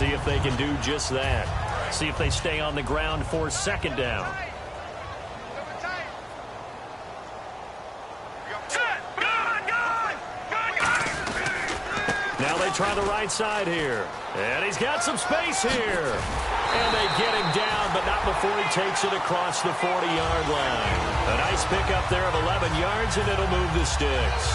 see if they can do just that. See if they stay on the ground for second down. Now they try the right side here. And he's got some space here. And they get him down, but not before he takes it across the 40-yard line. A nice pickup there of 11 yards, and it'll move the sticks.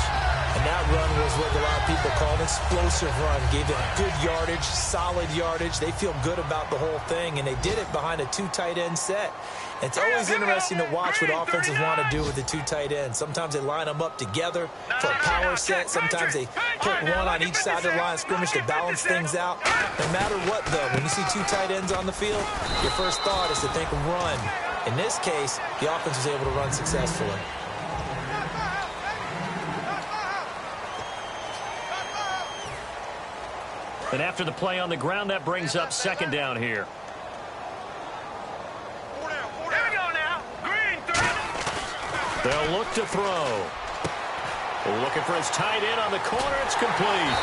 And that run was what a lot of people call an explosive run. Gave them good yardage, solid yardage. They feel good about the whole thing, and they did it behind a two tight end set. It's always interesting to watch what offenses want to do with the two tight ends. Sometimes they line them up together for a power set. Sometimes they put one on each side of the line of scrimmage to balance things out. No matter what, though, when you see two tight ends on the field, your first thought is to think run. In this case, the offense was able to run successfully. And after the play on the ground, that brings up second down here. They'll look to throw. Looking for his tight end on the corner. It's complete.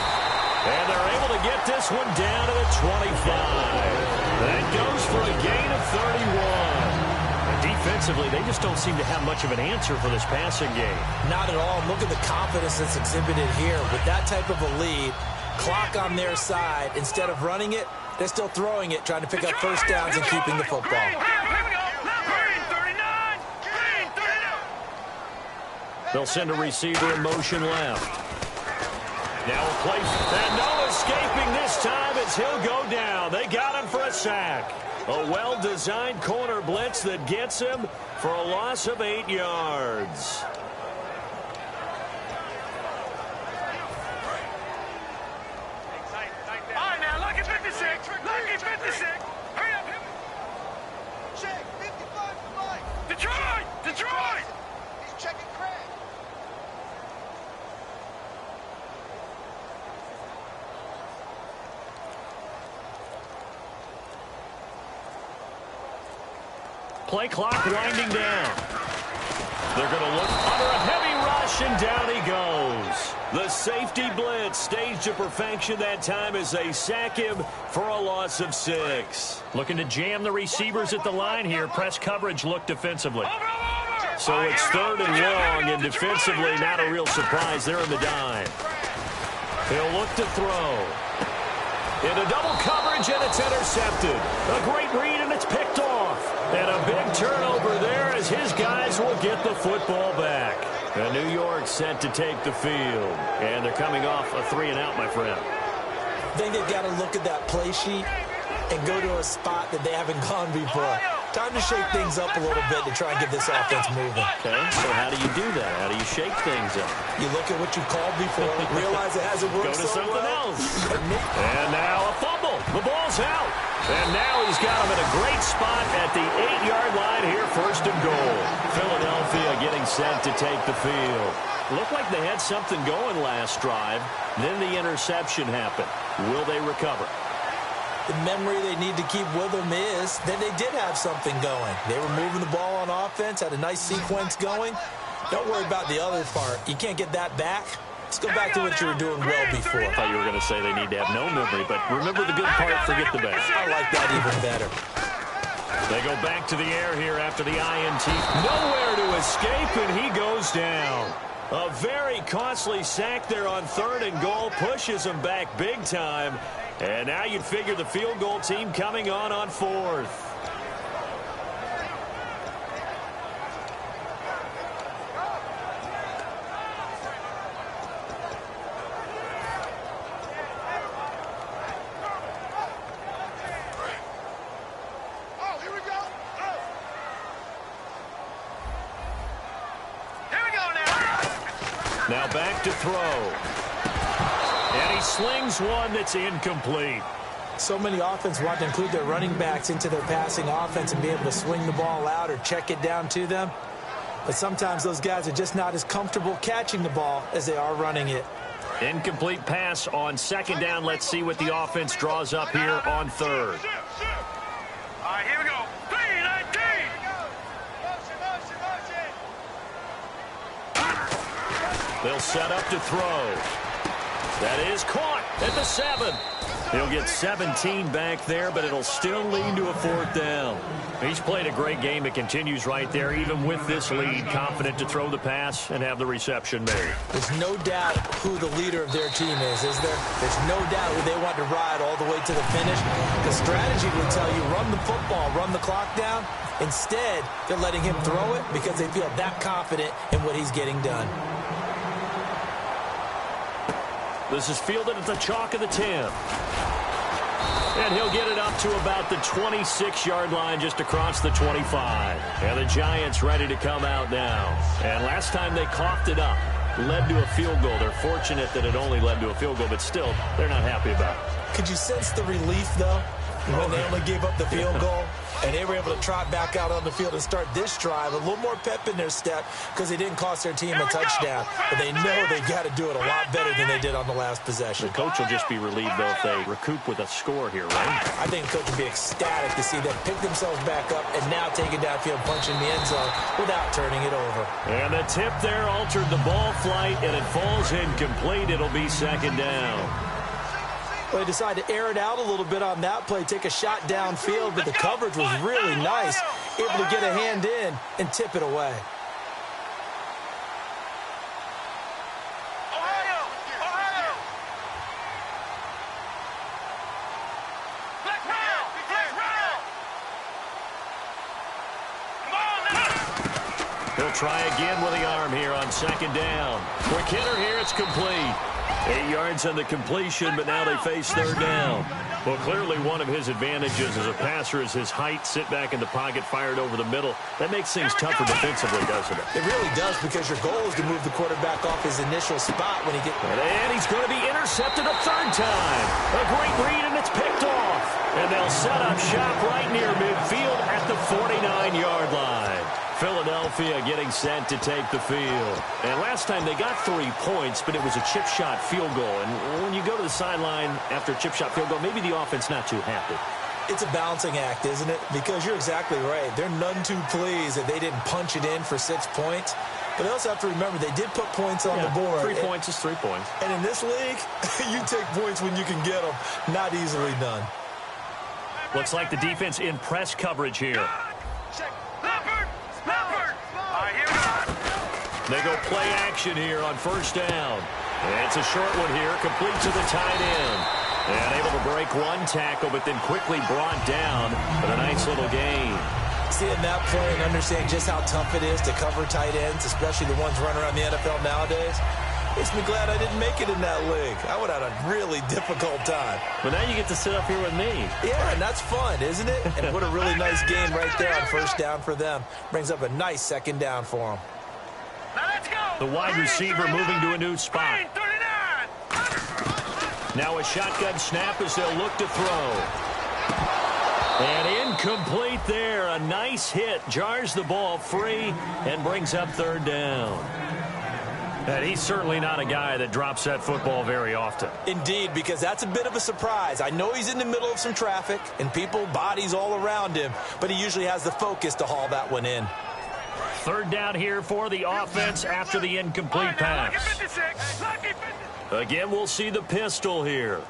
And they're able to get this one down to the 25. That goes for a gain of 31. And defensively, they just don't seem to have much of an answer for this passing game. Not at all. Look at the confidence that's exhibited here. With that type of a lead, clock on their side, instead of running it, they're still throwing it, trying to pick up first downs and keeping the football. They'll send a receiver in motion left. Now a play, and no escaping this time as he'll go down. They got him for a sack. A well-designed corner blitz that gets him for a loss of 8 yards. All right, now, lucky 56. Lucky 56. Hurry up. Check, 55 for Mike. Detroit! Detroit! He's checking Craig. Play clock winding down. They're going to look under a heavy rush, and down he goes. The safety blitz staged to perfection that time as they sack him for a loss of 6. Looking to jam the receivers at the line here. Press coverage look defensively. So it's third and long, and defensively not a real surprise. They're in the dime. He'll look to throw. Into double coverage, and it's intercepted. A great read, and it's picked off. And a big turnover there as his guys will get the football back. And New York set to take the field. And they're coming off a 3-and-out, my friend. I think they've got to look at that play sheet and go to a spot that they haven't gone before. Time to shake things up a little bit to try and get this offense moving. Okay, so how do you do that? How do you shake things up? You look at what you called before, realize it hasn't worked so well. Go to something else. And now a fumble. The ball's out. And now he's got him in a great spot at the 8-yard line here, first and goal. Philadelphia getting set to take the field. Looked like they had something going last drive. Then the interception happened. Will they recover? The memory they need to keep with them is that they did have something going. They were moving the ball on offense, had a nice sequence going. Don't worry about the other part. You can't get that back. Let's go back to what you were doing well before. I thought you were going to say they need to have no memory, but remember the good part, forget the bad. I like that even better. They go back to the air here after the INT. Nowhere to escape, and he goes down. A very costly sack there on third and goal, pushes him back big time. And now you'd figure the field goal team coming on fourth. Now back to throw. And he slings one that's incomplete. So many offenses want to include their running backs into their passing offense and be able to swing the ball out or check it down to them. But sometimes those guys are just not as comfortable catching the ball as they are running it. Incomplete pass on second down. Let's see what the offense draws up here on third. All right, here we go. 3-19. They'll set up to throw. That is caught at the 7. He'll get 17 back there, but it'll still lead to a 4th down. He's played a great game. It continues right there, even with this lead, confident to throw the pass and have the reception made. There's no doubt who the leader of their team is there? There's no doubt who they want to ride all the way to the finish. The strategy would tell you, run the football, run the clock down. Instead, they're letting him throw it because they feel that confident in what he's getting done. This is fielded at the chalk of the 10. And he'll get it up to about the 26-yard line, just across the 25. And the Giants ready to come out now. And last time they coughed it up, led to a field goal. They're fortunate that it only led to a field goal, but still, they're not happy about it. Could you sense the relief, though, when they only gave up the field goal? And they were able to trot back out on the field and start this drive. A little more pep in their step because they didn't cost their team a touchdown. But they know they got to do it a lot better than they did on the last possession. The coach will just be relieved, though, if they recoup with a score here, right? I think the coach will be ecstatic to see them pick themselves back up and now take it downfield, punch in the end zone without turning it over. And the tip there altered the ball flight, and it falls incomplete. It'll be 2nd down. Well, they decided to air it out a little bit on that play, take a shot downfield, but the coverage was really nice, able to get a hand in and tip it away. He'll try again with the arm here on 2nd down. Quick hitter here, it's complete. 8 yards on the completion, but now they face 3rd down. Well, clearly one of his advantages as a passer is his height. Sit back in the pocket, fired over the middle. That makes things tougher defensively, doesn't it? It really does, because your goal is to move the quarterback off his initial spot when he gets... And he's going to be intercepted a 3rd time. A great read, and it's picked off. And they'll set up shop right near midfield at the 49-yard line. Philadelphia getting set to take the field. And last time they got 3 points, but it was a chip shot field goal. And when you go to the sideline after a chip shot field goal, maybe the offense not too happy. It's a balancing act, isn't it? Because you're exactly right. They're none too pleased that they didn't punch it in for 6 points. But they also have to remember they did put points on the board. 3 points is 3 points. And in this league, you take points when you can get them. Not easily done. Looks like the defense in press coverage here. They go play action here on 1st down. And it's a short one here, complete to the tight end. And able to break one tackle, but then quickly brought down. But a nice little gain. Seeing that play and understanding just how tough it is to cover tight ends, especially the ones running around the NFL nowadays, makes me glad I didn't make it in that league. I would have had a really difficult time. But now you get to sit up here with me. Yeah, and that's fun, isn't it? And what a really nice game right there on 1st down for them. Brings up a nice 2nd down for them. The wide receiver moving to a new spot. Now a shotgun snap as they'll look to throw. And incomplete there. A nice hit. Jars the ball free and brings up 3rd down. And he's certainly not a guy that drops that football very often. Indeed, because that's a bit of a surprise. I know he's in the middle of some traffic and people, bodies all around him, but he usually has the focus to haul that one in. 3rd down here for the offense after the incomplete pass. Again, we'll see the pistol here.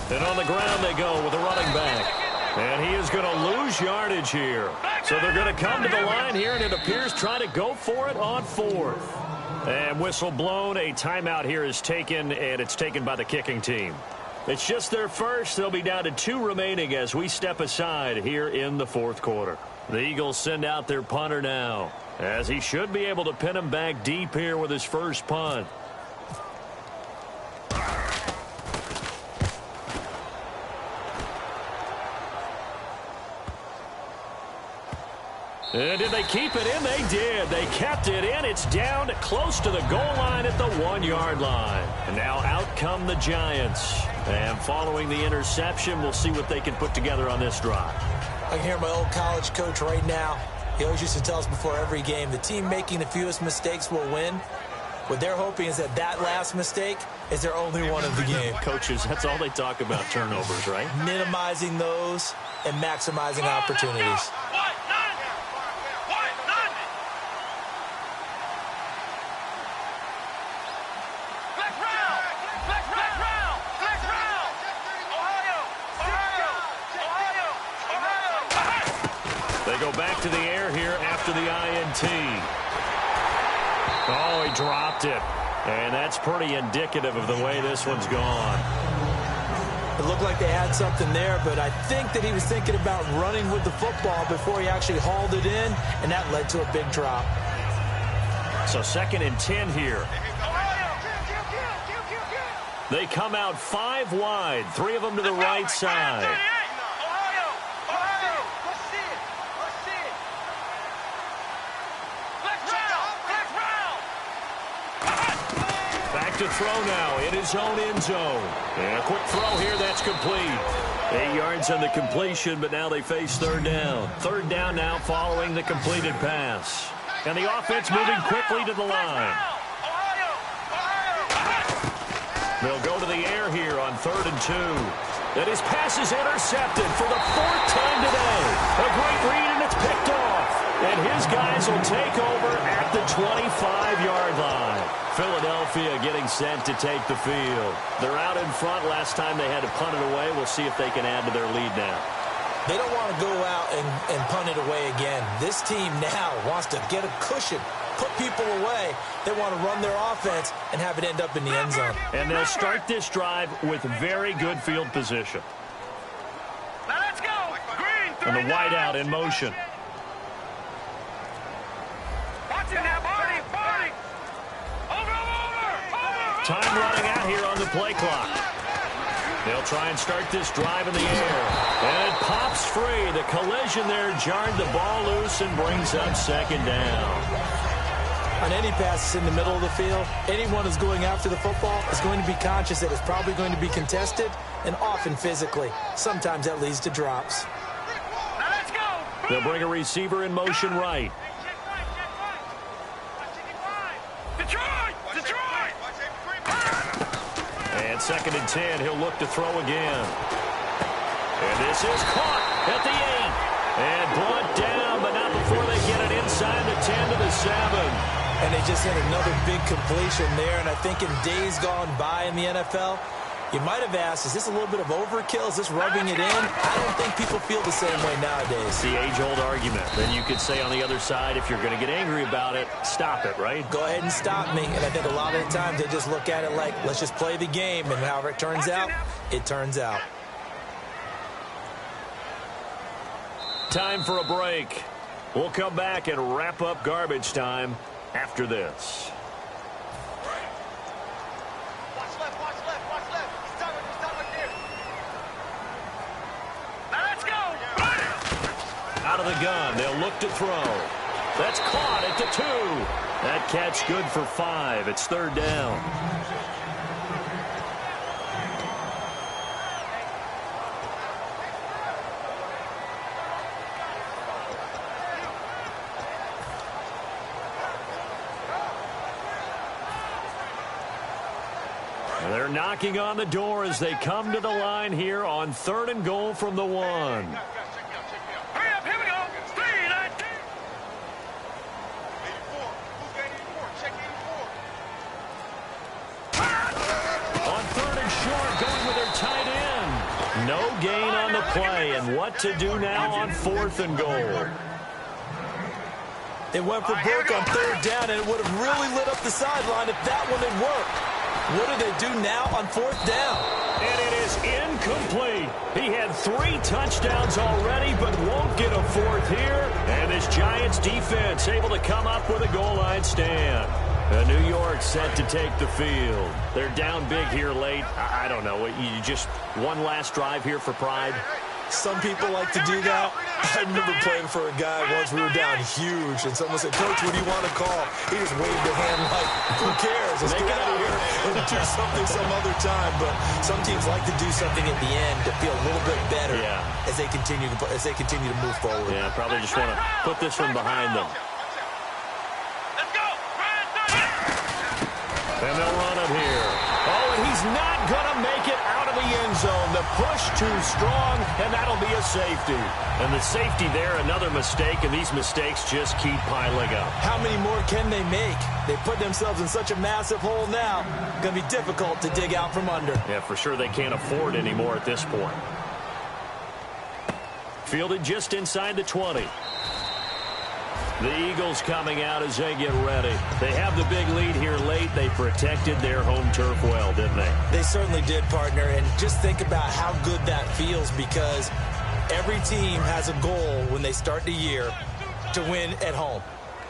And on the ground they go with a running back. And he is going to lose yardage here. So they're going to come to the line here, and it appears trying to go for it on 4th. And whistle blown. A timeout here is taken, and it's taken by the kicking team. It's just their first. They'll be down to 2 remaining as we step aside here in the 4th quarter. The Eagles send out their punter now, as he should be able to pin him back deep here with his first punt. And did they keep it in? They did. They kept it in. It's down close to the goal line at the 1-yard line. And now out come the Giants. And following the interception, we'll see what they can put together on this drive. I can hear my old college coach right now. He always used to tell us before every game, the team making the fewest mistakes will win. What they're hoping is that last mistake is their only one of the game. Coaches, that's all they talk about, turnovers, right? Minimizing those and maximizing opportunities. They go back to the air here after the INT. Oh, he dropped it. And that's pretty indicative of the way this one's gone. It looked like they had something there, but I think that he was thinking about running with the football before he actually hauled it in, and that led to a big drop. So 2nd and 10 here. They come out 5 wide, 3 of them to the right side. Back to throw now in his own end zone. And a quick throw here, that's complete. 8 yards on the completion, but now they face 3rd down. 3rd down now following the completed pass. And the offense moving quickly to the line. They'll go to the air here on 3rd and 2. And his pass is intercepted for the 4th time today. A great read, and it's picked off. And his guys will take over at the 25-yard line. Philadelphia getting set to take the field. They're out in front. Last time they had to punt it away. We'll see if they can add to their lead now. They don't want to go out and punt it away again. This team now wants to get a cushion, put people away. They want to run their offense and have it end up in the end zone. And they'll start this drive with very good field position. Now let's go. Green, And the wideout in motion. watch it now, Barney. Over. Time running out here on the play clock. They'll try and start this drive in the air. And it pops free. The collision there jarred the ball loose and brings up 2nd down. On any passes in the middle of the field, anyone who's going after the football is going to be conscious that it's probably going to be contested, and often physically. Sometimes that leads to drops. Now let's go. They'll bring a receiver in motion right. Detroit. And 2nd and 10, he'll look to throw again. And this is caught at the 8. And brought down, but not before they get it inside the 10 to the 7. And they just had another big completion there. And I think in days gone by in the NFL, you might have asked, is this a little bit of overkill? Is this rubbing it in? I don't think people feel the same way nowadays. It's the age-old argument. Then you could say on the other side, if you're going to get angry about it, stop it, right? Go ahead and stop me. And I think a lot of the times they just look at it like, let's just play the game. And however it turns out, it turns out. Time for a break. We'll come back and wrap up garbage time after this. Watch left. Stop right there. Now let's go. Out of the gun, they'll look to throw. That's caught at the 2. That catch good for 5. It's 3rd down. They're knocking on the door as they come to the line here on 3rd and goal from the 1. Hurry up, here we go. 3, 19. 84. Who's got 84? Check 84. On 3rd and short, going with their tight end. No gain on the play, and what to do now on 4th and goal. They went for broke on 3rd down, and it would have really lit up the sideline if that one had worked. What do they do now on 4th down? And it is incomplete. He had 3 touchdowns already, but won't get a 4th here. And this Giants defense able to come up with a goal line stand. New York set to take the field. They're down big here late. I don't know. You just one last drive here for pride? Some people like to do that. I remember playing for a guy once. We were down huge, and someone said, "Coach, what do you want to call?" He just waved a hand like, "Who cares? Let's get out of here and do something some other time." But some teams like to do something at the end to feel a little bit better as they continue to move forward. Yeah, probably just want to put this one behind them. Let's go. And they'll run him here. Oh, and he's not going to make it out of the end zone. The push too strong, and that'll be a safety. And the safety there, another mistake, and these mistakes just keep piling up. How many more can they make? They put themselves in such a massive hole now. Going to be difficult to dig out from under. Yeah, for sure they can't afford any more at this point. Fielded just inside the 20. The Eagles coming out as they get ready. They have the big lead here late. They protected their home turf well, didn't they? They certainly did, partner. And just think about how good that feels, because every team has a goal when they start the year to win at home.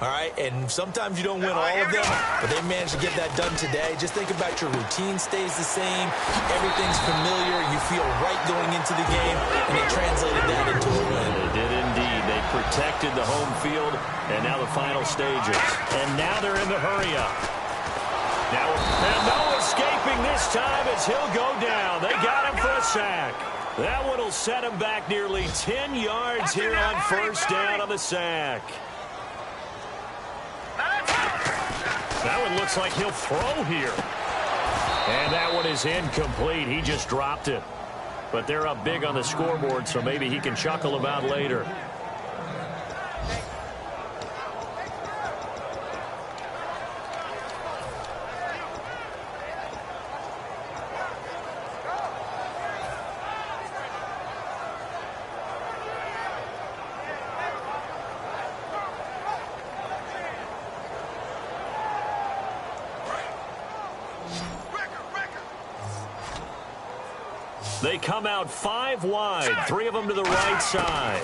All right, and sometimes you don't win all of them, but they managed to get that done today. Just think about your routine stays the same. Everything's familiar. You feel right going into the game, and they translated that into a win. They did indeed. They protected the home field, and now the final stages. And now they're in the hurry-up. Now, and no escaping this time as he'll go down. They got him for a sack. That one will set him back nearly 10 yards here on first down on the sack. That one looks like he'll throw here. And that one is incomplete. He just dropped it. But they're up big on the scoreboard, so maybe he can chuckle about later. They come out 5 wide, 3 of them to the right side.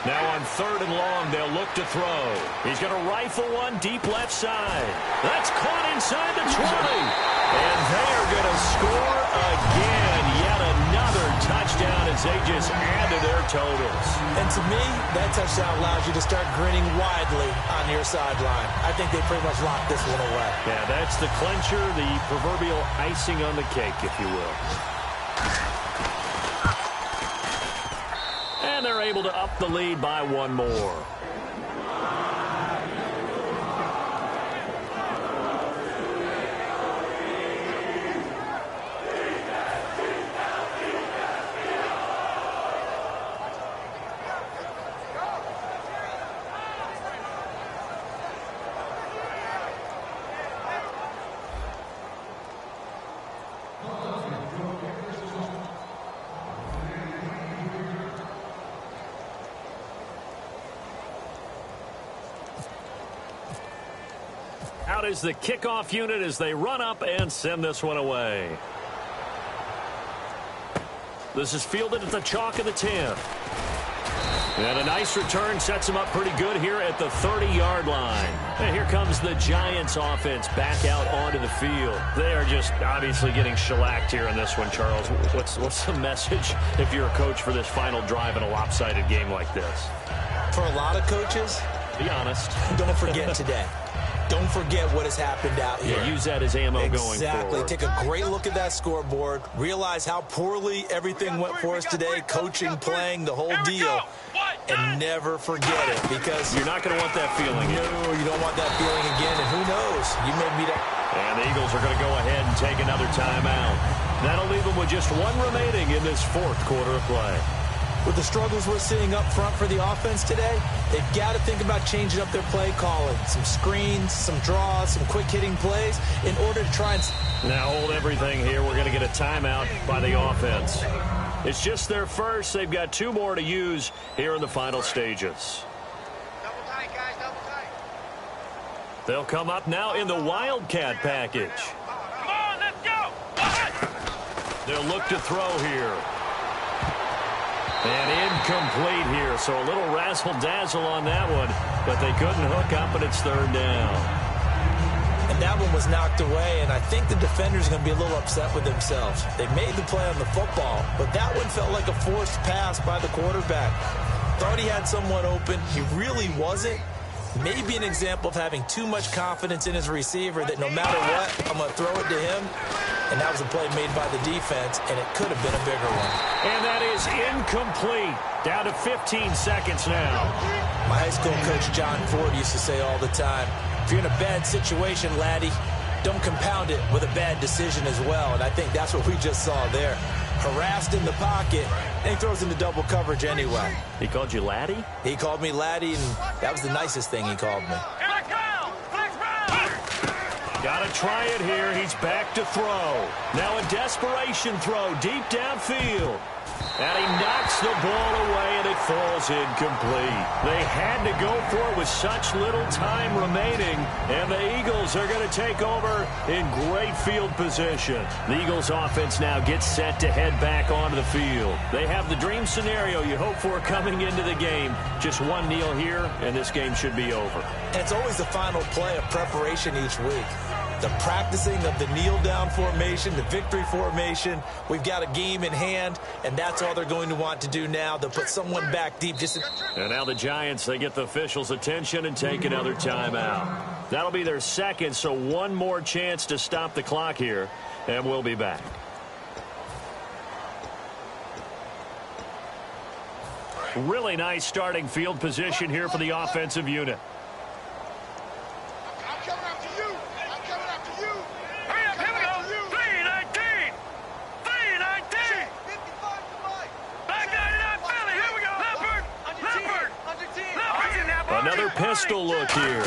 Now on 3rd and long, they'll look to throw. He's going to rifle one deep left side. That's caught inside the 20. And they are going to score again. Yet another touchdown as they just add to their totals. And to me, that touchdown allows you to start grinning widely on your sideline. I think they pretty much locked this one away. Yeah, that's the clincher, the proverbial icing on the cake, if you will. And they're able to up the lead by 1 more. Out is the kickoff unit as they run up and send this one away. This is fielded at the chalk of the 10. And a nice return sets them up pretty good here at the 30-yard line. And here comes the Giants offense back out onto the field. They are just obviously getting shellacked here in this one, Charles. What's the message if you're a coach for this final drive in a lopsided game like this? For a lot of coaches, be honest. Don't forget today. Don't forget what has happened out here. Yeah, use that as ammo going forward. Exactly. Take a great look at that scoreboard. Realize how poorly everything went for us today. Coaching, playing, the whole deal. And never forget it, because you're not going to want that feeling. No, you don't want that feeling again. And who knows? You may be that. And the Eagles are going to go ahead and take another timeout. That'll leave them with just 1 remaining in this 4th quarter of play. With the struggles we're seeing up front for the offense today, they've got to think about changing up their play calling. Some screens, some draws, some quick-hitting plays in order to try and... Now hold everything here. We're going to get a timeout by the offense. It's just their first. They've got 2 more to use here in the final stages. Double tight, guys, double tight. They'll come up now in the Wildcat package. Come on, let's go. They'll look to throw here. And incomplete here, so a little razzle-dazzle on that one, but they couldn't hook up, and it's 3rd down. And that one was knocked away, and I think the defenders are going to be a little upset with themselves. They made the play on the football, but that one felt like a forced pass by the quarterback. Thought he had someone open. He really wasn't. Maybe an example of having too much confidence in his receiver that no matter what, I'm going to throw it to him. And that was a play made by the defense, and it could have been a bigger one. And that is incomplete. Down to 15 seconds now. My high school coach, John Ford, used to say all the time, if you're in a bad situation, laddie, don't compound it with a bad decision as well. And I think that's what we just saw there. Harassed in the pocket, and he throws into double coverage anyway. He called you laddie? He called me laddie, and that was the nicest thing he called me. Got to try it here. He's back to throw. Now a desperation throw deep downfield. And he knocks the ball away falls incomplete. They had to go for it with such little time remaining, and the Eagles are going to take over in great field position. The Eagles offense now gets set to head back onto the field. They have the dream scenario you hope for coming into the game. Just one kneel here, and this game should be over. And it's always the final play of preparation each week. The practicing of the kneel-down formation, the victory formation. We've got a game in hand, and that's all they're going to want to do now. They'll put someone back deep. And now the Giants, they get the officials' attention and take another timeout. That'll be their second, so one more chance to stop the clock here, and we'll be back. Really nice starting field position here for the offensive unit. Another pistol look here.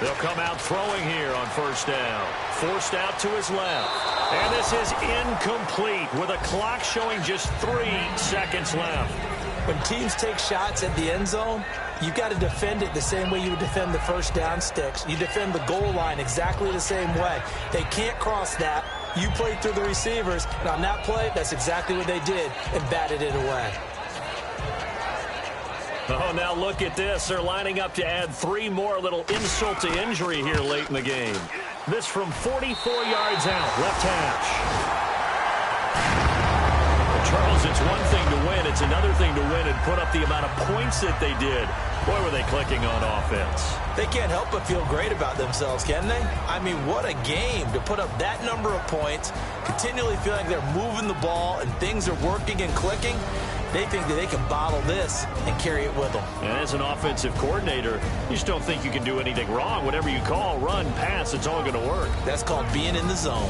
They'll come out throwing here on first down. Forced out to his left. And this is incomplete with a clock showing just 3 seconds left. When teams take shots at the end zone, you've got to defend it the same way you would defend the first down sticks. You defend the goal line exactly the same way. They can't cross that. You played through the receivers, and on that play, that's exactly what they did and batted it away. Oh, now look at this. They're lining up to add 3 more, little insult to injury here late in the game. This from 44 yards out, left hash. Charles, it's one thing to win. It's another thing to win and put up the amount of points that they did. Boy, were they clicking on offense. They can't help but feel great about themselves, can they? I mean, what a game to put up that number of points, continually feeling they're moving the ball and things are working and clicking. They think that they can bottle this and carry it with them. And as an offensive coordinator, you just don't think you can do anything wrong. Whatever you call, run, pass, it's all going to work. That's called being in the zone.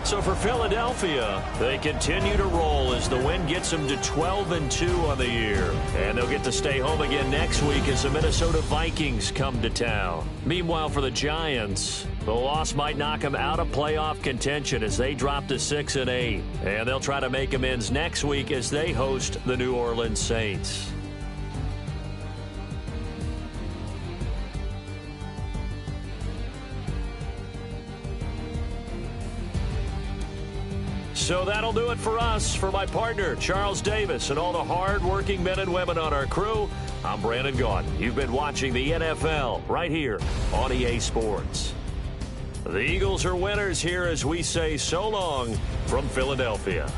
So for Philadelphia, they continue to roll as the win gets them to 12-2 on the year. And they'll get to stay home again next week as the Minnesota Vikings come to town. Meanwhile, for the Giants, the loss might knock them out of playoff contention as they drop to 6-8. And they'll try to make amends next week as they host the New Orleans Saints. So that'll do it for us. For my partner, Charles Davis, and all the hard-working men and women on our crew, I'm Brandon Gaudin. You've been watching the NFL right here on EA Sports. The Eagles are winners here as we say so long from Philadelphia.